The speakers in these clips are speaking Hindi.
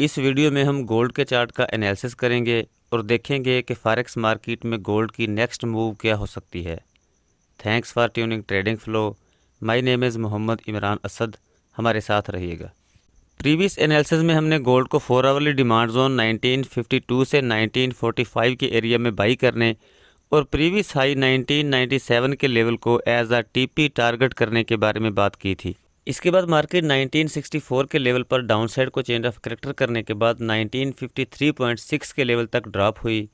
इस वीडियो में हम गोल्ड के चार्ट का एनालिसिस करेंगे और देखेंगे कि फॉरेक्स मार्केट में गोल्ड की नेक्स्ट मूव क्या हो सकती है। Thanks for tuning trading flow. My name is Mohammad Imran Asad. हमारे साथ रहिएगा। प्रीवियस एनालिसिस में हमने गोल्ड को 4 आवरली डिमांड जोन 1952 से 1945 के एरिया में बाई करने और प्रीवियस हाई 1997 के लेवल को एज अ टीपी टारगेट करने के बारे में बात की थी। इसके बाद मार्केट 1964 के लेवल पर डाउनसाइड को चेंज ऑफ करेक्टर करने के बाद 1953.6 के लेवल तक ड्रॉप हुई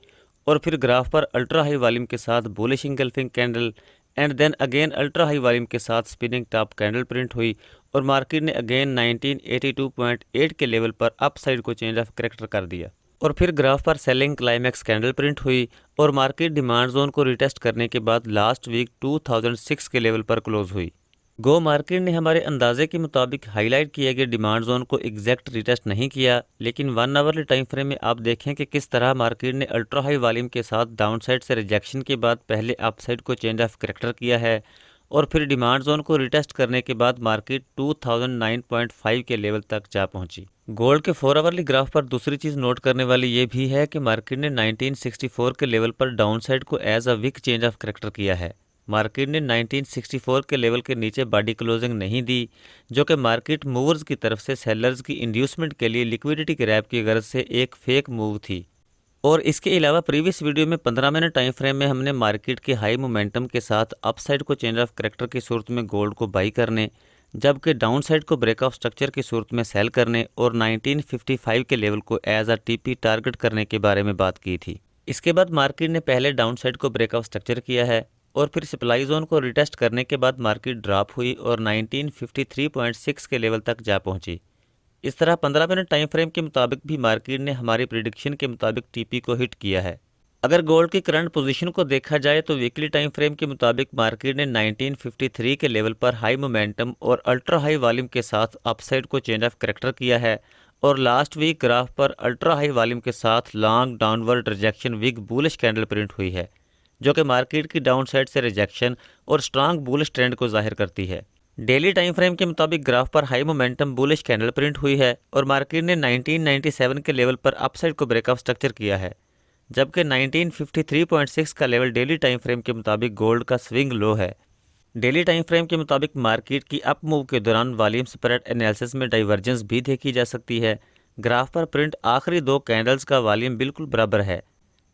और फिर ग्राफ पर अल्ट्रा हाई वॉल्यूम के साथ bullish engulfing candle and then again ultra high volume के साथ स्पिनिंग टॉप कैंडल प्रिंट हुई और मार्केट ने अगेन 1982.8 के लेवल पर अपसाइड को चेंज ऑफ करेक्टर कर दिया और फिर ग्राफ पर सेलिंग क्लाइमैक्स कैंडल प्रिंट हुई और मार्केट डिमांड जोन को रिटेस्ट करने के बाद लास्ट वीक 2006 के लेवल पर क्लोज हुई। गो मार्केट ने हमारे अंदाजे के मुताबिक हाईलाइट किए गए डिमांड जोन को एग्जैक्ट रिटेस्ट नहीं किया, लेकिन 1 आवरली टाइम फ्रेम में आप देखें कि किस तरह मार्केट ने अल्ट्रा हाई वॉल्यूम के साथ डाउनसाइड से रिजेक्शन के बाद पहले अपसाइड को चेंज ऑफ करेक्टर किया है और फिर डिमांड जोन को रिटेस्ट करने के बाद मार्केट 2009.5 के लेवल तक जा पहुंची। गोल्ड के 4 आवरली ग्राफ पर दूसरी चीज़ नोट करने वाली ये भी है कि मार्केट ने 1964 के लेवल पर डाउनसाइड को as a weak change of character किया है। मार्केट ने 1964 के लेवल के नीचे बॉडी क्लोजिंग नहीं दी, जो कि मार्केट मूवर्स की तरफ से सेलर्स की इंड्यूसमेंट के लिए लिक्विडिटी ग्रैब की गर्ज से एक फेक मूव थी। और इसके अलावा प्रीवियस वीडियो में 15 मिनट टाइम फ्रेम में हमने मार्केट के हाई मोमेंटम के साथ अपसाइड को चेंज ऑफ करेक्टर की सूरत में गोल्ड को बाई करने, जबकि डाउनसाइड को ब्रेक ऑफ स्ट्रक्चर की सूरत में सेल करने और 1955 के लेवल को एज अ टीपी टारगेट करने के बारे में बात की थी। इसके बाद मार्केट ने पहले डाउनसाइड को ब्रेक ऑफ स्ट्रक्चर किया है और फिर सप्लाई जोन को रिटेस्ट करने के बाद मार्केट ड्रॉप हुई और 1953.6 के लेवल तक जा पहुंची। इस तरह 15 मिनट टाइम फ्रेम के मुताबिक भी मार्केट ने हमारी प्रिडिक्शन के मुताबिक टीपी को हिट किया है। अगर गोल्ड की करंट पोजीशन को देखा जाए तो वीकली टाइम फ्रेम के मुताबिक मार्केट ने 1953 के लेवल पर हाई मोमेंटम और अल्ट्रा हाई वॉल्यूम के साथ अपसाइड को चेंज ऑफ करेक्टर किया है और लास्ट वीक ग्राफ पर अल्ट्रा हाई वॉल्यूम के साथ long downward rejection weak bullish candle print हुई है, जो कि मार्केट की डाउनसाइड से रिजेक्शन और स्ट्रांग बुलिश ट्रेंड को जाहिर करती है। डेली टाइम फ्रेम के मुताबिक ग्राफ पर high momentum bullish candle print हुई है और मार्केट ने 1997 के लेवल पर अपसाइड को ब्रेक ऑफ स्ट्रक्चर किया है, जबकि 1953.6 का लेवल डेली टाइम फ्रेम के मुताबिक गोल्ड का स्विंग लो है। डेली टाइम फ्रेम के मुताबिक मार्केट की अप मूव के दौरान वॉल्यूम स्प्रेड एनालिसिस में डाइवर्जेंस भी देखी जा सकती है। ग्राफ पर प्रिंट आखिरी 2 कैंडल्स का वॉल्यूम बिल्कुल बराबर है,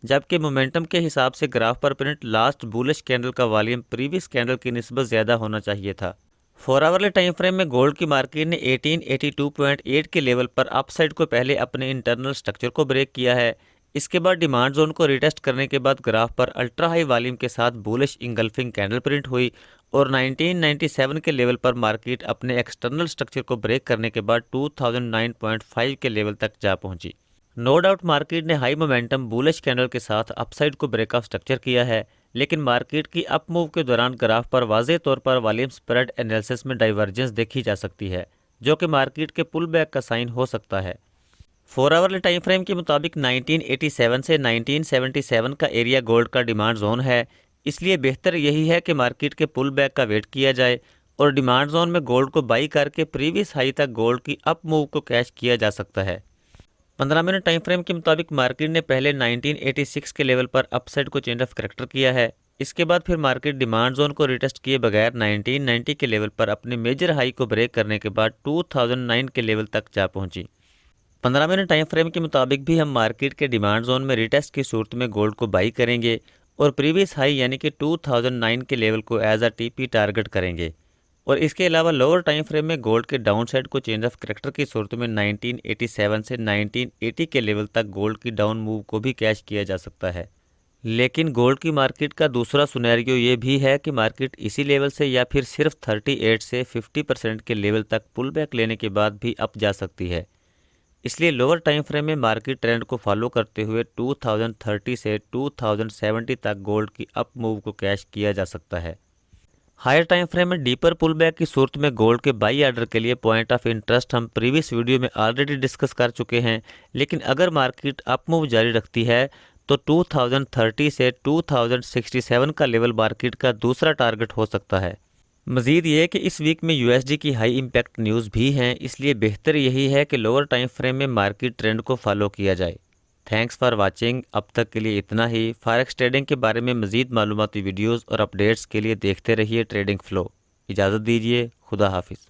जबकि मोमेंटम के हिसाब से ग्राफ पर प्रिंट लास्ट बुलिश कैंडल का वॉल्यूम प्रीवियस कैंडल की निस्बत ज़्यादा होना चाहिए था। 4 आवरली टाइम फ्रेम में गोल्ड की मार्केट ने 1882.8 के लेवल पर अपसाइड को पहले अपने इंटरनल स्ट्रक्चर को ब्रेक किया है। इसके बाद डिमांड जोन को रिटेस्ट करने के बाद ग्राफ पर अल्ट्रा हाई वॉल्यूम के साथ बुलिश इंगल्फिंग कैंडल प्रिंट हुई और 1997 के लेवल पर मार्केट अपने एक्सटर्नल स्ट्रक्चर को ब्रेक करने के बाद 2009.5 के लेवल तक जा पहुंची। नो डाउट मार्केट ने हाई मोमेंटम बुलिश कैंडल के साथ अपसाइड को ब्रेक ऑफ स्ट्रक्चर किया है, लेकिन मार्केट की अप मूव के दौरान ग्राफ पर वाज़ेह तौर पर वॉल्यूम स्प्रेड एनालिसिस में डाइवर्जेंस देखी जा सकती है, जो कि मार्केट के पुल बैक का साइन हो सकता है। 4 आवरली टाइम फ्रेम के मुताबिक 1987 से 1977 का एरिया गोल्ड का डिमांड जोन है, इसलिए बेहतर यही है कि मार्केट के पुल बैक का वेट किया जाए और डिमांड जोन में गोल्ड को बाई करके प्रीवियस हाई तक गोल्ड की अप मूव को कैच किया जा सकता है। 15 मिनट टाइम फ्रेम के मुताबिक मार्केट ने पहले 1986 के लेवल पर अपसाइड को चेंज ऑफ करेक्टर किया है। इसके बाद फिर मार्केट डिमांड जोन को रिटेस्ट किए बगैर 1990 के लेवल पर अपने मेजर हाई को ब्रेक करने के बाद 2009 के लेवल तक जा पहुंची। 15 मिनट टाइम फ्रेम के मुताबिक भी हम मार्केट के डिमांड जोन में रिटेस्ट की सूरत में गोल्ड को बाई करेंगे और प्रीवियस हाई यानी कि 2009 के लेवल को एज अ टीपी टारगेट करेंगे और इसके अलावा लोअर टाइम फ्रेम में गोल्ड के डाउन साइड को चेंज ऑफ करेक्टर की सूरत में 1987 से 1980 के लेवल तक गोल्ड की डाउन मूव को भी कैच किया जा सकता है। लेकिन गोल्ड की मार्केट का दूसरा सिनेरियो ये भी है कि मार्केट इसी लेवल से या फिर सिर्फ 38 से 50% के लेवल तक पुल बैक लेने के बाद भी अप जा सकती है। इसलिए लोअर टाइम फ्रेम में मार्केट ट्रेंड को फॉलो करते हुए 2030 से 2070 तक गोल्ड की अप मूव को कैच किया जा सकता है। हायर टाइम फ्रेम में डीपर पुल बैक की सूरत में गोल्ड के बाई ऑर्डर के लिए पॉइंट ऑफ इंटरेस्ट हम प्रीवियस वीडियो में ऑलरेडी डिस्कस कर चुके हैं, लेकिन अगर मार्केट अप मूव जारी रखती है तो 2030 से 2067 का लेवल मार्केट का दूसरा टारगेट हो सकता है। मज़ीद ये कि इस वीक में यूएसडी की हाई इम्पैक्ट न्यूज़ भी हैं, इसलिए बेहतर यही है कि लोअर टाइम फ्रेम में मार्केट ट्रेंड को फॉलो किया जाए। Thanks for watching. अब तक के लिए इतना ही। फॉरेक्स ट्रेडिंग के बारे में मज़ीद मालूमाती वीडियोज़ और अपडेट्स के लिए देखते रहिए ट्रेडिंग फ्लो। इजाज़त दीजिए। खुदा हाफिज़।